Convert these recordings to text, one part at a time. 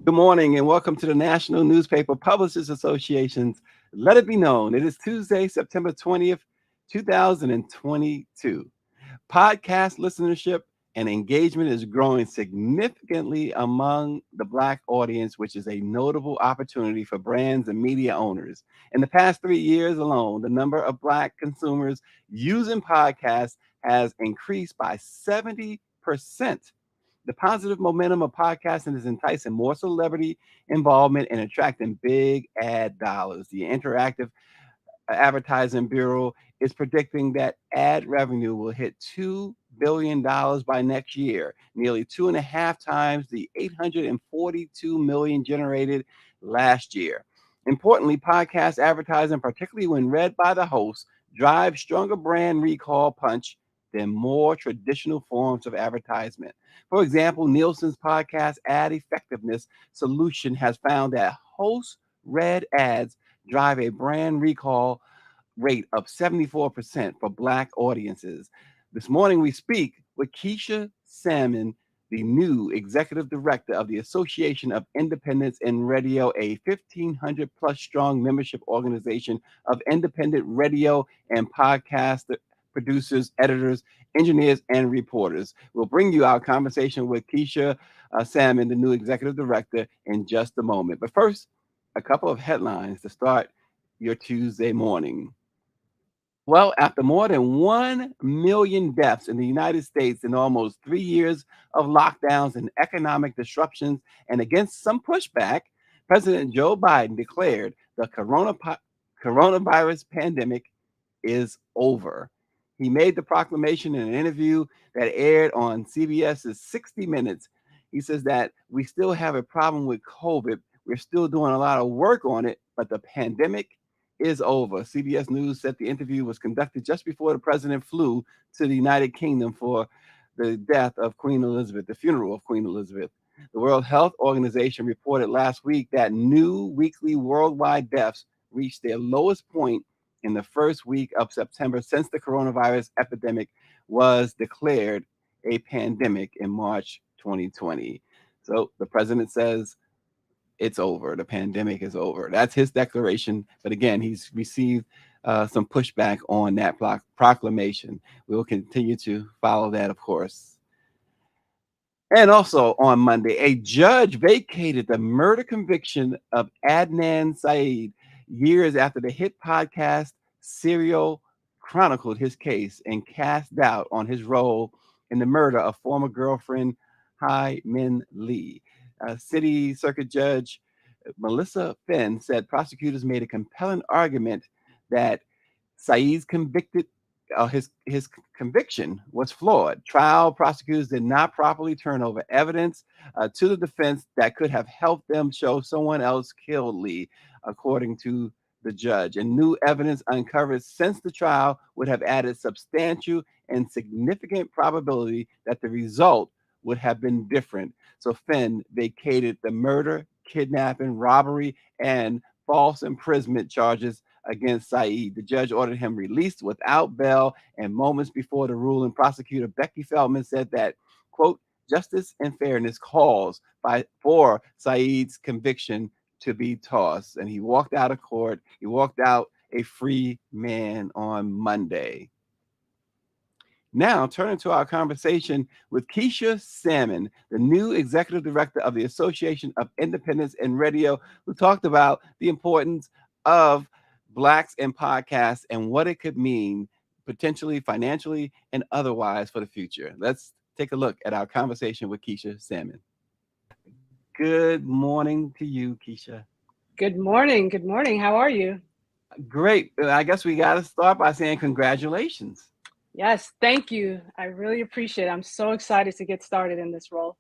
Good morning and welcome to the National Newspaper Publishers Association's Let It Be Known. It is Tuesday, September 20th, 2022. Podcast listenership and engagement is growing significantly among the Black audience, which is a notable opportunity for brands and media owners. In the past 3 years alone, the number of Black consumers using podcasts has increased by 70%. The positive momentum of podcasting is enticing more celebrity involvement and attracting big ad dollars. The Interactive Advertising Bureau is predicting that ad revenue will hit $2 billion by next year, nearly two and a half times the 842 million generated last year. Importantly, podcast advertising, particularly when read by the host, drives stronger brand recall punch than more traditional forms of advertisement. For example, Nielsen's podcast ad effectiveness solution has found that host read ads drive a brand recall rate of 74% for Black audiences. This morning, we speak with Keisha Salmon, the new executive director of the Association of Independents in Radio, a 1,500 plus strong membership organization of independent radio and podcast producers, editors, engineers, and reporters. We'll bring you our conversation with Keisha Salmon, the new executive director, in just a moment. But first, a couple of headlines to start your Tuesday morning. Well, after more than 1 million deaths in the United States in almost 3 years of lockdowns and economic disruptions, and against some pushback, President Joe Biden declared the coronavirus pandemic is over. He made the proclamation in an interview that aired on CBS's 60 Minutes. He says that we still have a problem with COVID. We're still doing a lot of work on it, but the pandemic is over. CBS News said the interview was conducted just before the president flew to the United Kingdom for the death of Queen Elizabeth, the funeral of Queen Elizabeth. The World Health Organization reported last week that new weekly worldwide deaths reached their lowest point in the first week of September since the coronavirus epidemic was declared a pandemic in March 2020. So the president says it's over. The pandemic is over. That's his declaration. But again, he's received some pushback on that proclamation. We will continue to follow that, of course. And also on Monday, a judge vacated the murder conviction of Adnan Syed years after the hit podcast Serial chronicled his case and cast doubt on his role in the murder of former girlfriend Hai Min Lee. City Circuit Judge Melissa Finn said prosecutors made a compelling argument that Saeed's his conviction was flawed. Trial prosecutors did not properly turn over evidence to the defense that could have helped them show someone else killed Lee, according to the judge. And new evidence uncovered since the trial would have added substantial and significant probability that the result would have been different. So Finn vacated the murder, kidnapping, robbery, and false imprisonment charges against Saeed. The judge ordered him released without bail, and moments before the ruling, prosecutor Becky Feldman said that, quote, justice and fairness calls for Saeed's conviction to be tossed. And he walked out of court. He walked out a free man on Monday. Now, turning to our conversation with Keisha Salmon, the new executive director of the Association of Independents in Radio, who talked about the importance of Blacks in podcasts and what it could mean potentially financially and otherwise for the future. Let's take a look at our conversation with Keisha Salmon. Good morning to you, Keisha. Good morning. Good morning. How are you? Great. I guess we got to start by saying congratulations. Yes, thank you. I really appreciate it. I'm so excited to get started in this role.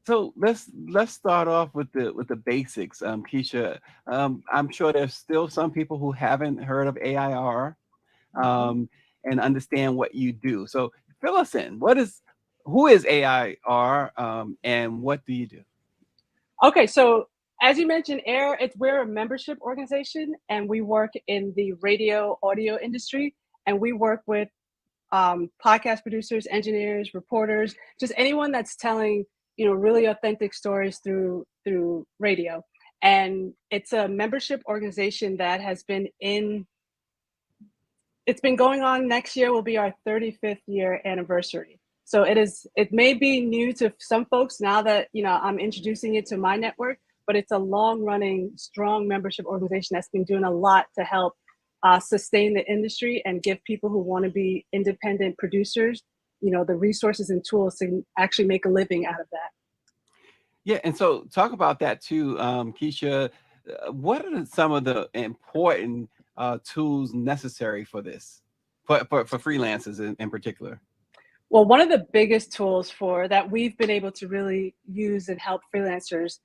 So let's start off with the basics, Keisha. I'm sure there's still some people who haven't heard of AIR Mhm. and understand what you do. So fill us in. Who is AIR and what do you do? Okay, so as you mentioned, we're a membership organization and we work in the radio audio industry and we work with podcast producers, engineers, reporters, just anyone that's telling, really authentic stories through radio. And it's a membership organization that has been it's been going on. Next year will be our 35th year anniversary. So it may be new to some folks now that, I'm introducing it to my network, but it's a long running, strong membership organization that's been doing a lot to help sustain the industry and give people who want to be independent producers, the resources and tools to actually make a living out of that. Yeah, and so talk about that too, Keisha. What are some of the important tools necessary for this, for freelancers in particular? Well, one of the biggest tools for that we've been able to really use and help freelancers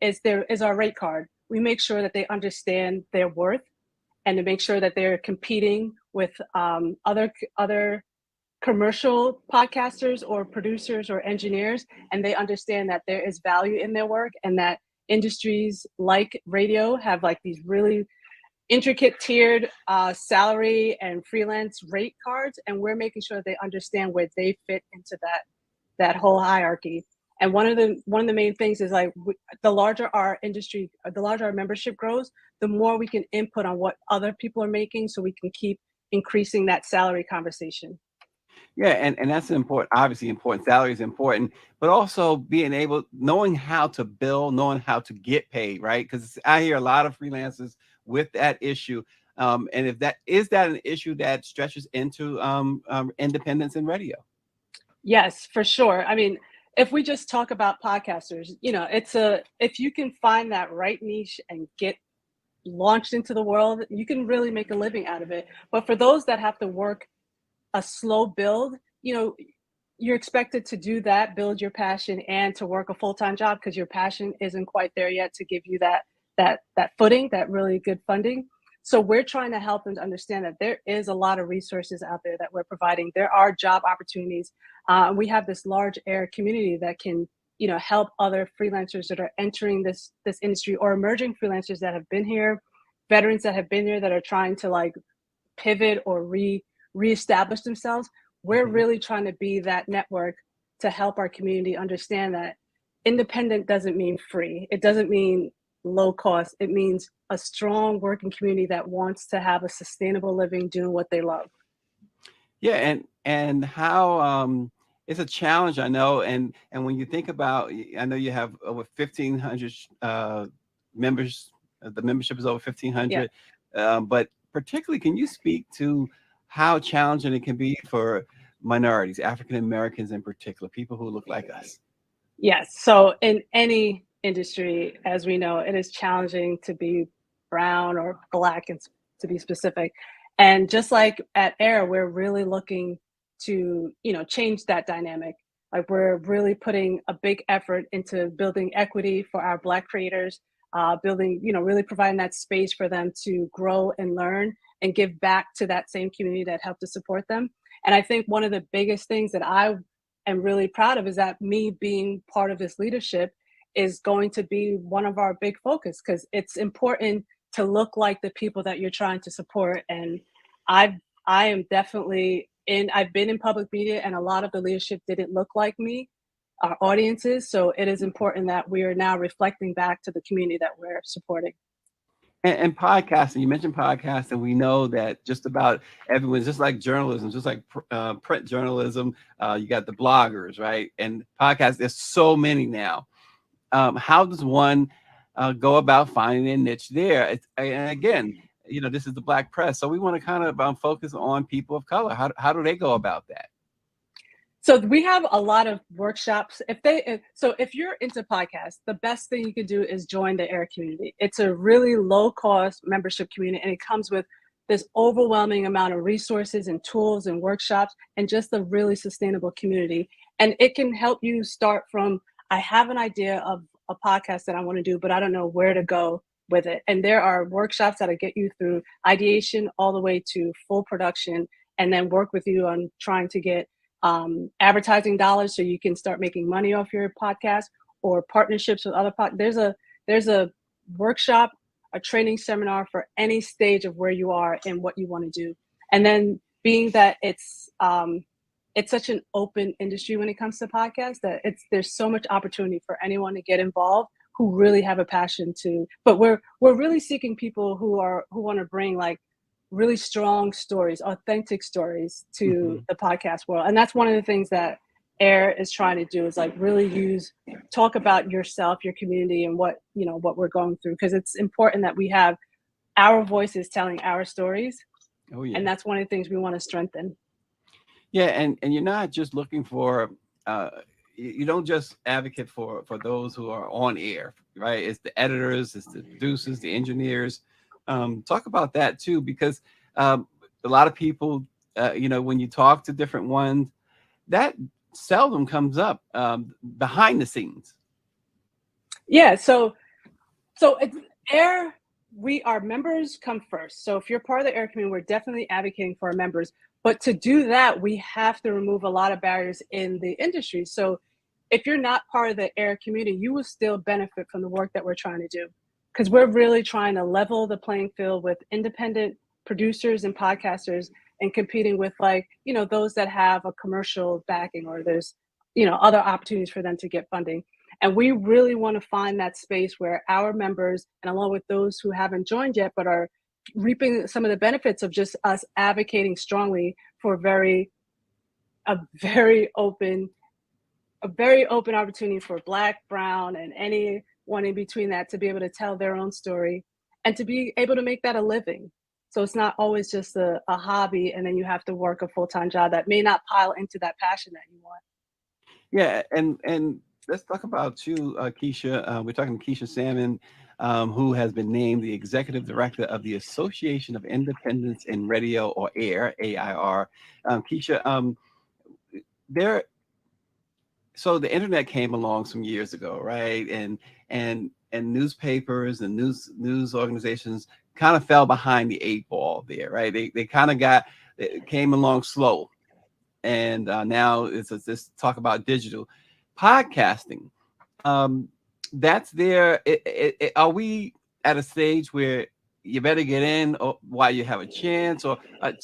is our rate card. We make sure that they understand their worth and to make sure that they're competing with other commercial podcasters or producers or engineers, and they understand that there is value in their work and that industries like radio have like these really intricate tiered salary and freelance rate cards, and we're making sure they understand where they fit into that whole hierarchy. And one of the main things is like the larger our industry, the larger our membership grows, the more we can input on what other people are making, so we can keep increasing that salary conversation. Yeah, and that's important. Obviously, important. Salary is important, but also being able, knowing how to bill, knowing how to get paid, right? Because I hear a lot of freelancers with that issue. And if that is that an issue that stretches into independence in radio. Yes, for sure. I mean, if we just talk about podcasters, if you can find that right niche and get launched into the world, you can really make a living out of it. But for those that have to work a slow build, you're expected to do that, build your passion, and to work a full-time job because your passion isn't quite there yet to give you that footing, that really good funding. So we're trying to help them to understand that there is a lot of resources out there that we're providing. There are job opportunities. We have this large AIR community that can, help other freelancers that are entering this industry, or emerging freelancers that have been here, veterans that have been here that are trying to like pivot or reestablish themselves. We're Mhm. really trying to be that network to help our community understand that independent doesn't mean free. It doesn't mean low cost. It means a strong working community that wants to have a sustainable living doing what they love. Yeah, and how it's a challenge, I know, and when you think about, I know you have over 1,500 members. The membership is over Yeah. 1,500, but particularly, can you speak to how challenging it can be for minorities, African Americans in particular, people who look like us? Yes. So in any industry, as we know, it is challenging to be brown or black, and to be specific. And just like at AIR, we're really looking to, change that dynamic. Like we're really putting a big effort into building equity for our Black creators, building, really providing that space for them to grow and learn and give back to that same community that helped to support them. And I think one of the biggest things that I am really proud of is that me being part of this leadership is going to be one of our big focus, because it's important to look like the people that you're trying to support. And I've I am definitely I've been in public media, and a lot of the leadership didn't look like me, our audiences. So it is important that we are now reflecting back to the community that we're supporting. And podcasting, you mentioned podcasting. We know that just about everyone's just like journalism, just like print journalism. You got the bloggers, right? And podcasts, there's so many now. How does one go about finding a niche there? And again, this is the Black press, so we want to kind of focus on people of color. How do they go about that? So we have a lot of workshops. If you're into podcasts, the best thing you can do is join the AIR community. It's a really low cost membership community, and it comes with this overwhelming amount of resources and tools and workshops, and just a really sustainable community. And it can help you start from, I have an idea of a podcast that I want to do, but I don't know where to go with it. And there are workshops that'll get you through ideation all the way to full production, and then work with you on trying to get advertising dollars so you can start making money off your podcast, or partnerships with other there's a workshop, a training seminar for any stage of where you are and what you want to do. And then being that it's such an open industry when it comes to podcasts that there's so much opportunity for anyone to get involved who really have a passion to. But we're really seeking people who want to bring like really strong stories, authentic stories to Mm-hmm. the podcast world. And that's one of the things that Air is trying to do is like really talk about yourself, your community, and what we're going through, because it's important that we have our voices telling our stories. Oh And yeah. that's one of the things we want to strengthen. Yeah, and you're not just looking for uh you don't just advocate for those who are on air, right? It's the editors, it's the producers, the engineers. Talk about that too, because a lot of people, when you talk to different ones, that seldom comes up behind the scenes. Yeah, so it's Air, our members come first. So if you're part of the Air community, we're definitely advocating for our members. But to do that, we have to remove a lot of barriers in the industry. So if you're not part of the Air community, you will still benefit from the work that we're trying to do. Because we're really trying to level the playing field with independent producers and podcasters, and competing with those that have a commercial backing, or there's, other opportunities for them to get funding. And we really want to find that space where our members, and along with those who haven't joined yet but are reaping some of the benefits of just us advocating strongly for a very open opportunity for Black, Brown, and anyone in between that to be able to tell their own story and to be able to make that a living. So it's not always just a hobby, and then you have to work a full-time job that may not pile into that passion that you want. Yeah, and let's talk about you, Keisha. We're talking to Keisha Salmon, who has been named the executive director of the Association of Independents in Radio or Air (AIR). Keisha, there. So the internet came along some years ago, right? And newspapers and news organizations kind of fell behind the eight ball there, right? They kind of it came along slow, and now it's this talk about digital podcasting. Um, that's there. Are we at a stage where you better get in or while you have a chance? Or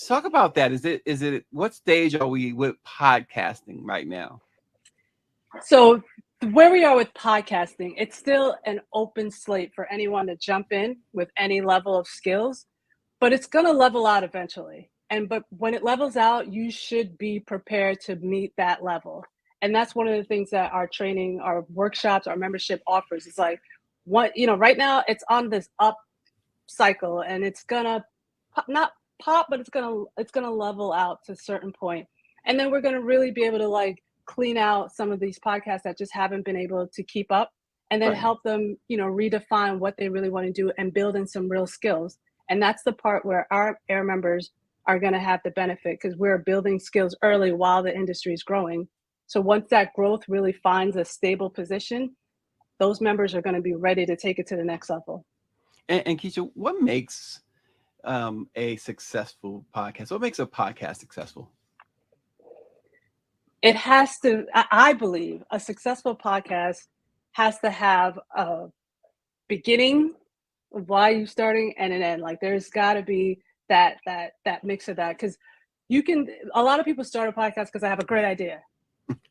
talk about that. Is it what stage are we with podcasting right now? So where we are with podcasting, it's still an open slate for anyone to jump in with any level of skills, but it's going to level out eventually. But when it levels out, you should be prepared to meet that level. And that's one of the things that our training, our workshops, our membership offers. It's like, right now it's on this up cycle, and it's gonna not pop, but it's gonna level out to a certain point. And then we're gonna really be able to like clean out some of these podcasts that just haven't been able to keep up, and then Right. help them, redefine what they really want to do and build in some real skills. And that's the part where our Air members are going to have the benefit, because we're building skills early while the industry is growing. So once that growth really finds a stable position, those members are going to be ready to take it to the next level. And Keisha, what makes a successful podcast? What makes a podcast successful? It has to, I believe, a successful podcast has to have a beginning of why you starting and an end. Like there's got to be that mix of that, because a lot of people start a podcast because I have a great idea,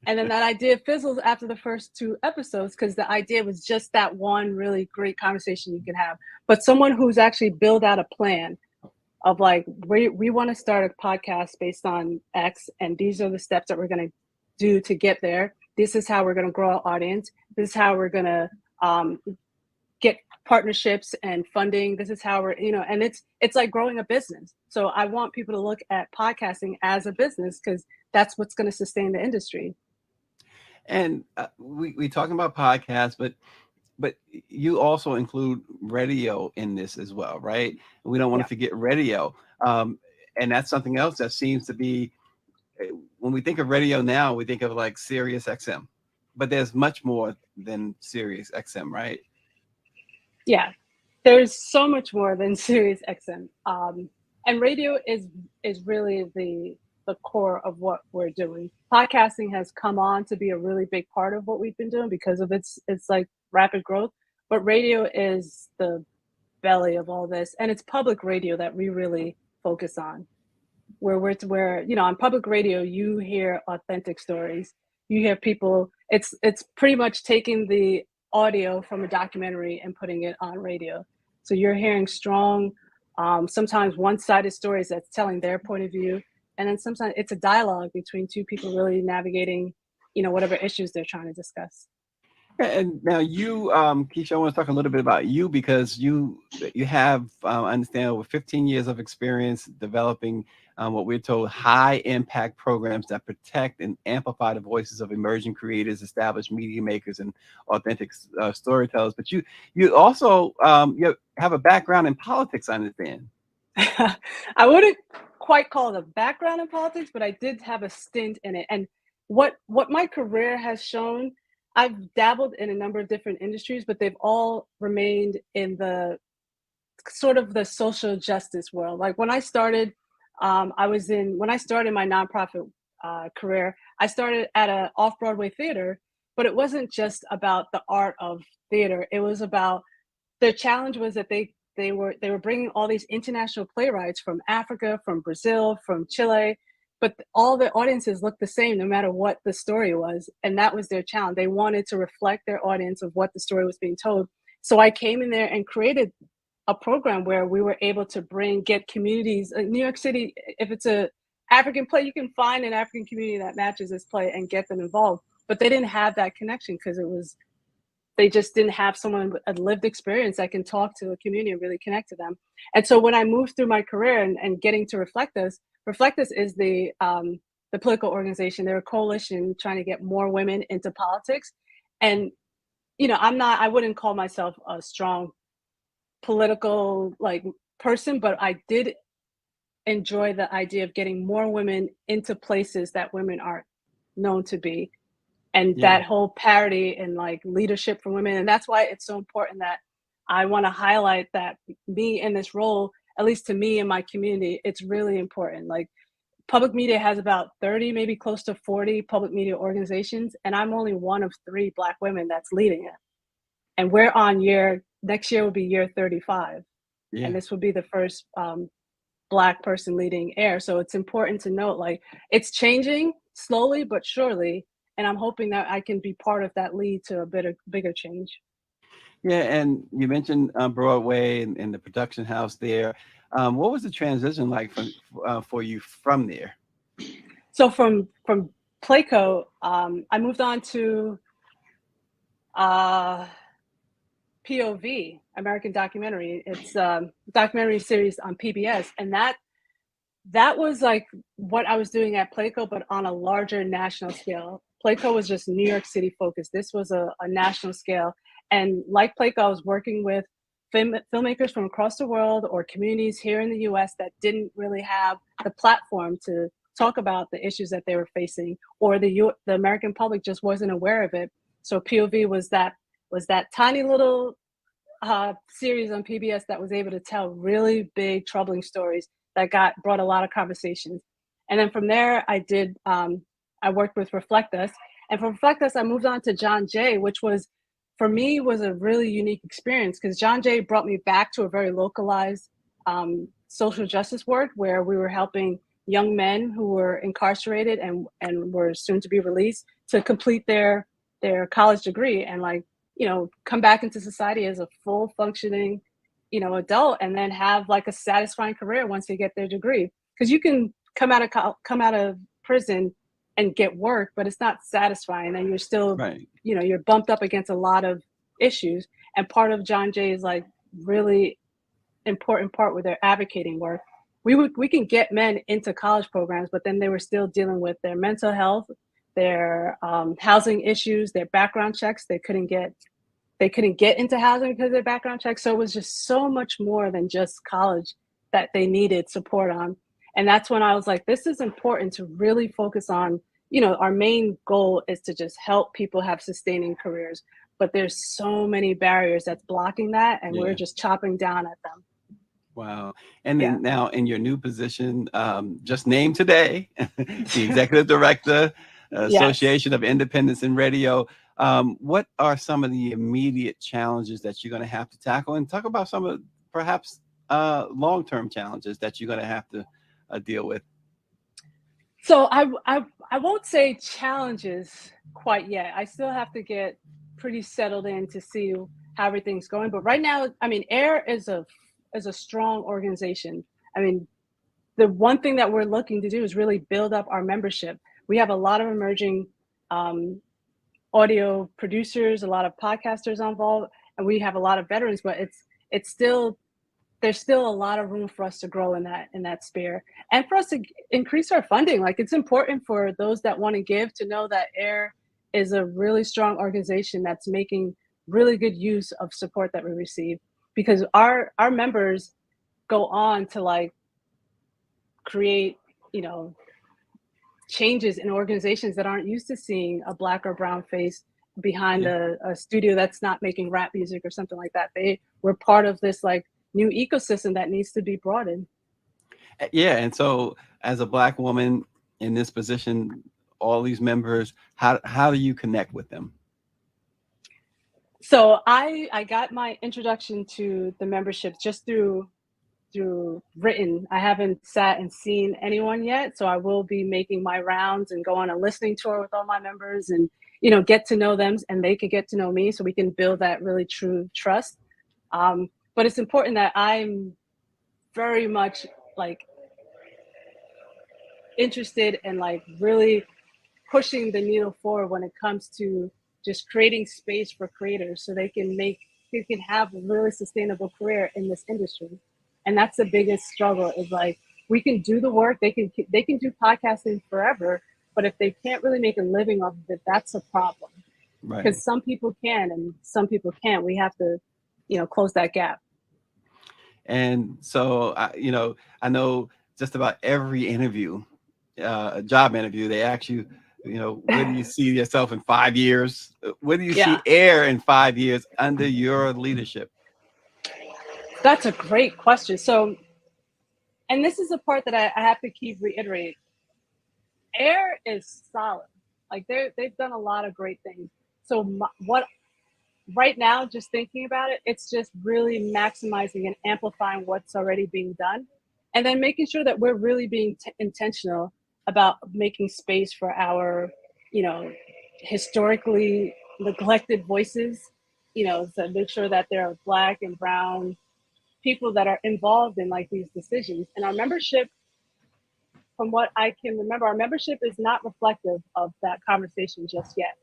and then that idea fizzles after the first two episodes because the idea was just that one really great conversation you can have. But someone who's actually built out a plan of like, we want to start a podcast based on X, and these are the steps that we're going to do to get there. This is how we're going to grow our audience. This is how we're going to get partnerships and funding. This is how and it's like growing a business. So I want people to look at podcasting as a business, because that's what's going to sustain the industry. And we talking about podcasts, but you also include radio in this as well, right? We don't want to Yeah. forget radio, and that's something else that seems to be when we think of radio now, we think of like Sirius XM, but there's much more than Sirius XM, right? Yeah, there's so much more than Sirius XM, and radio is really the core of what we're doing. Podcasting has come on to be a really big part of what we've been doing because of its like rapid growth, but radio is the belly of all this, and it's public radio that we really focus on. where on public radio you hear authentic stories. You hear people. It's pretty much taking the audio from a documentary and putting it on radio. So you're hearing strong, sometimes one-sided stories that's telling their point of view, and then sometimes it's a dialogue between two people really navigating, whatever issues they're trying to discuss. And now you, Keisha, I want to talk a little bit about you because you have, I understand, over 15 years of experience developing what we're told high impact programs that protect and amplify the voices of emerging creators, established media makers, and authentic storytellers. But you also you have a background in politics, I understand. I wouldn't quite call it a background in politics, but I did have a stint in it. And what my career has shown, I've dabbled in a number of different industries, but they've all remained in the sort of the social justice world. Like when I started, when I started my nonprofit career, I started at a off Broadway theater, but it wasn't just about the art of theater. It was about the challenge was that they were bringing all these international playwrights from Africa, from Brazil, from Chile, but all the audiences looked the same no matter what the story was, and that was their challenge. They wanted to reflect their audience of what the story was being told. So I came in there and created a program where we were able to get communities in New York City. If it's a African play, you can find an African community that matches this play and get them involved. But they didn't have that connection because they just didn't have someone with a lived experience that can talk to a community and really connect to them. And so when I moved through my career and getting to Reflect Us is the political organization. They're a coalition trying to get more women into politics. And, I wouldn't call myself a strong political person, but I did enjoy the idea of getting more women into places that women aren't known to be, and Yeah. that whole parity and leadership for women. And that's why it's so important that I want to highlight that me in this role, at least to me in my community, it's really important. Like public media has about 30, maybe close to 40 public media organizations, and I'm only one of 3 Black women that's leading it. And next year will be year 35. And Yeah. this will be the first Black person leading AIR. So it's important to note, it's changing slowly but surely. And I'm hoping that I can be part of that lead to a bigger change. Yeah, and you mentioned Broadway and the production house there. What was the transition like for you from there? So from Playco, I moved on to uh, POV American Documentary. It's a documentary series on PBS, and that was like what I was doing at Playco, but on a larger national scale. Playco was just New York City focused. This was a national scale. And like Playco, I was working with filmmakers from across the world or communities here in the US that didn't really have the platform to talk about the issues that they were facing, or the American public just wasn't aware of it. So POV was that tiny little series on PBS that was able to tell really big, troubling stories that brought a lot of conversations. And then from there, I worked with Reflect Us, and from Reflect Us, I moved on to John Jay, which was for me was a really unique experience because John Jay brought me back to a very localized social justice work where we were helping young men who were incarcerated and were soon to be released to complete their college degree and come back into society as a full functioning adult, and then have a satisfying career once they get their degree. Because you can come out of prison and get work, but it's not satisfying, and you're still Right. you're bumped up against a lot of issues. And part of John Jay's really important part with their advocating work, we can get men into college programs, but then they were still dealing with their mental health, their housing issues, their background checks. They couldn't get into housing because of their background checks. So it was just so much more than just college that they needed support on. And that's when I was like, this is important to really focus on. Our main goal is to just help people have sustaining careers, but there's so many barriers that's blocking that, and we're Yeah. just chopping down at them. Wow. And Yeah. then now in your new position, just named today, the executive director, Yes. Association of Independents in Radio. What are some of the immediate challenges that you're going to have to tackle, and talk about some of perhaps long-term challenges that you're going to have to deal with? So I won't say challenges quite yet. I still have to get pretty settled in to see how everything's going. But right now, I mean, AIR is a strong organization. I mean, the one thing that we're looking to do is really build up our membership. We have a lot of emerging um, audio producers, a lot of podcasters involved, and we have a lot of veterans. But it's still there's still a lot of room for us to grow in that sphere, and for us to increase our funding. Like, it's important for those that want to give to know that AIR is a really strong organization that's making really good use of support that we receive, because our members go on to like create, you know, changes in organizations that aren't used to seeing a black or brown face behind Yeah. a studio that's not making rap music or something like that. They were part of this like new ecosystem that needs to be broadened. Yeah. And so as a Black woman in this position, all these members, how do you connect with them? So I got my introduction to the membership just through written. I haven't sat and seen anyone yet, so I will be making my rounds and go on a listening tour with all my members, and get to know them, and they could get to know me, so we can build that really true trust. But it's important that I'm very much like interested and like really pushing the needle forward when it comes to just creating space for creators so they can have a really sustainable career in this industry. And that's the biggest struggle, is like, we can do the work, they can do podcasting forever, but if they can't really make a living off of it, that's a problem, Right. because some people can and some people can't. We have to close that gap. And so, I know just about every interview, a job interview, they ask you, where do you see yourself in 5 years? Where do you Yeah, see AIR in 5 years under your leadership? that's a great question. So, and this is the part that I have to keep reiterating. AIR is solid. Like, they've done a lot of great things. So what right now, just thinking about it, it's just really maximizing and amplifying what's already being done, and then making sure that we're really being intentional about making space for our, you know, historically neglected voices. To make sure that there are Black and Brown people that are involved in like these decisions. And our membership, from what I can remember, our membership is not reflective of that conversation just yet.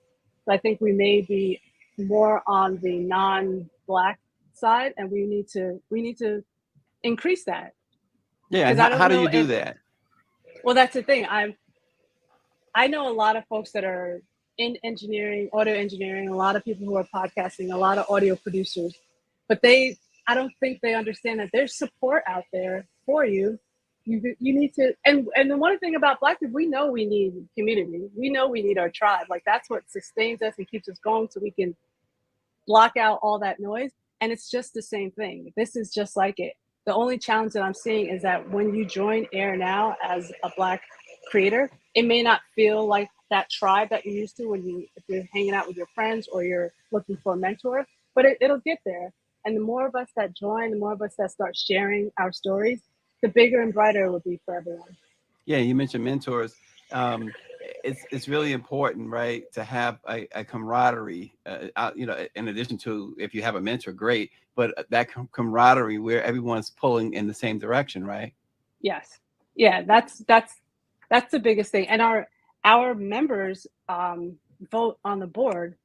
So I think we may be more on the non-Black side, and we need to increase that, Yeah. And because I how don't do know you do if, that? well, that's the thing. I know a lot of folks that are in engineering, audio engineering, a lot of people who are podcasting, a lot of audio producers, but I don't think they understand that there's support out there for you. You need to, and the one thing about Black people, we know we need community. We know we need our tribe. Like, that's what sustains us and keeps us going, so we can block out all that noise. And it's just the same thing. This is just like it. The only challenge that I'm seeing is that when you join AIR now as a Black creator, it may not feel like that tribe that you're used to if you're hanging out with your friends or you're looking for a mentor, but it'll get there. And the more of us that join, the more of us that start sharing our stories, the bigger and brighter it will be for everyone. Yeah, you mentioned mentors. Um, it's really important, right, to have a camaraderie. In addition to, if you have a mentor, great, but that camaraderie where everyone's pulling in the same direction, right? Yes. Yeah, that's the biggest thing. And our members vote on the board.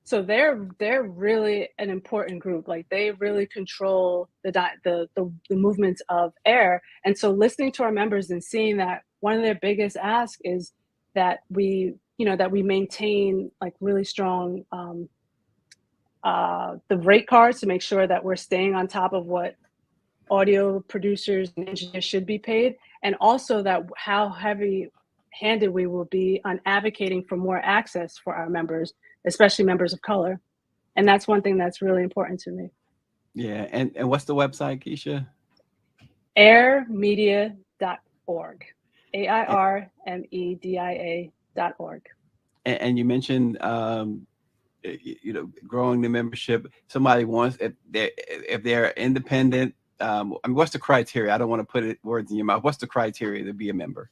So they're really an important group. Like, they really control the movements of AIR. And so listening to our members and seeing that one of their biggest asks is that we maintain like really strong the rate cards, to make sure that we're staying on top of what audio producers and engineers should be paid, and also that how heavy handed we will be on advocating for more access for our members, especially members of color. And that's one thing that's really important to me. Yeah. And what's the website, Keisha? airmedia.org. And, AIRMEDIA.org. and you mentioned, growing the membership. Somebody wants, if they're independent. I mean, what's the criteria? I don't want to put words in your mouth. What's the criteria to be a member?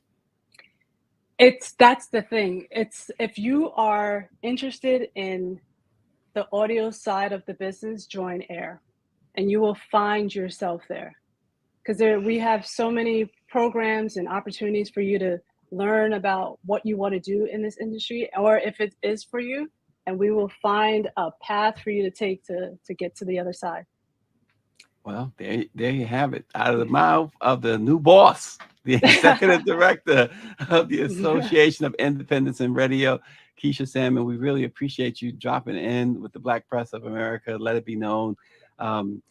That's the thing. It's if you are interested in the audio side of the business, join AIR, and you will find yourself there. Because we have so many programs and opportunities for you to learn about what you want to do in this industry, or if it is for you, and we will find a path for you to take to get to the other side. Well, there you have it. Out of the mouth of the new boss, the executive director of the Association of Independents in Radio, Keisha Salmon. We really appreciate you dropping in with the Black Press of America. Let it be known. Um,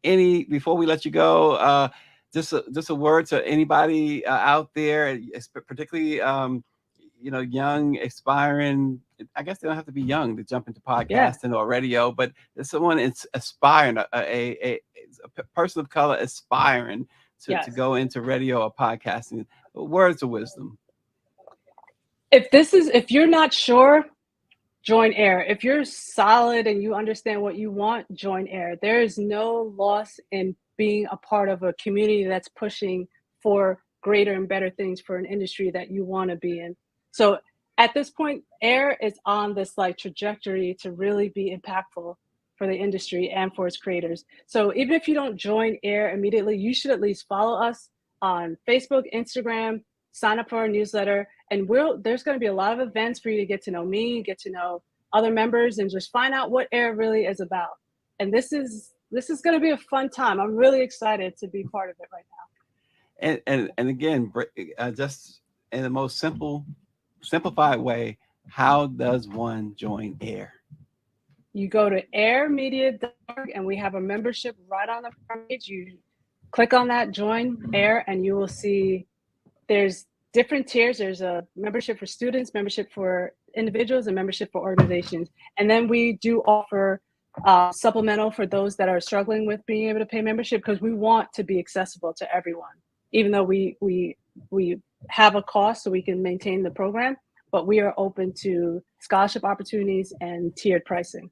before we let you go, just a word to anybody out there, particularly young, aspiring. I guess they don't have to be young to jump into Yeah. podcasting or radio, but there's someone it's aspiring, a person of color aspiring to Yes. go into radio or podcasting. Words of wisdom. If you're not sure, join AIR. If you're solid and you understand what you want, join AIR. There is no loss in being a part of a community that's pushing for greater and better things for an industry that you want to be in. So at this point, AIR is on this like trajectory to really be impactful for the industry and for its creators. So even if you don't join AIR immediately, you should at least follow us on Facebook, Instagram, sign up for our newsletter, and there's going to be a lot of events for you to get to know me, get to know other members, and just find out what AIR really is about. And this is going to be a fun time. I'm really excited to be part of it right now. And again, just in the most simplified way, how does one join AIR? You go to airmedia.org, and we have a membership right on the front page. You click on that, join AIR, and you will see there's different tiers. There's a membership for students, membership for individuals, and membership for organizations. And then we do offer supplemental for those that are struggling with being able to pay membership, because we want to be accessible to everyone, even though we have a cost so we can maintain the program, but we are open to scholarship opportunities and tiered pricing.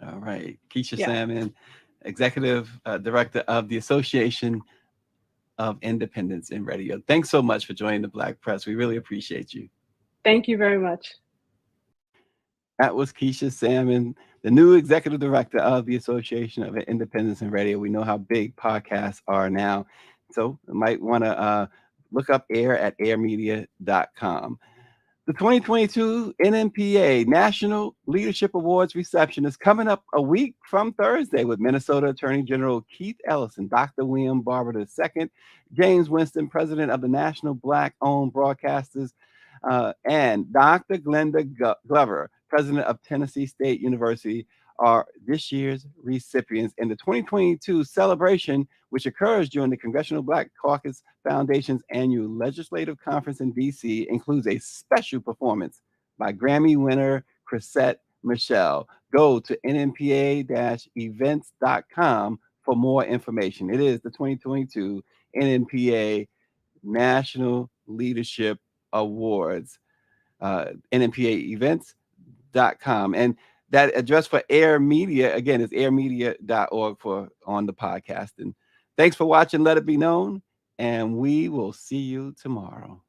All right. Keisha Salmon, Executive Director of the Association of Independents in Radio. Thanks so much for joining the Black Press. We really appreciate you. Thank you very much. That was Keisha Salmon, the new Executive Director of the Association of Independents in Radio. We know how big podcasts are now, so you might want to look up AIR at airmedia.com. The 2022 NMPA National Leadership Awards reception is coming up a week from Thursday with Minnesota Attorney General Keith Ellison, Dr. William Barber II, James Winston, President of the National Black-Owned Broadcasters, and Dr. Glenda Glover, President of Tennessee State University, are this year's recipients in the 2022 celebration, which occurs during the Congressional Black Caucus Foundation's annual legislative conference in D.C., includes a special performance by Grammy winner Chrisette Michele. Go to nmpa-events.com for more information. It is the 2022 NMPA National Leadership Awards, nmpa-events.com. And that address for AIR Media, again, is airmedia.org for on the podcast. And thanks for watching Let It Be Known, and we will see you tomorrow.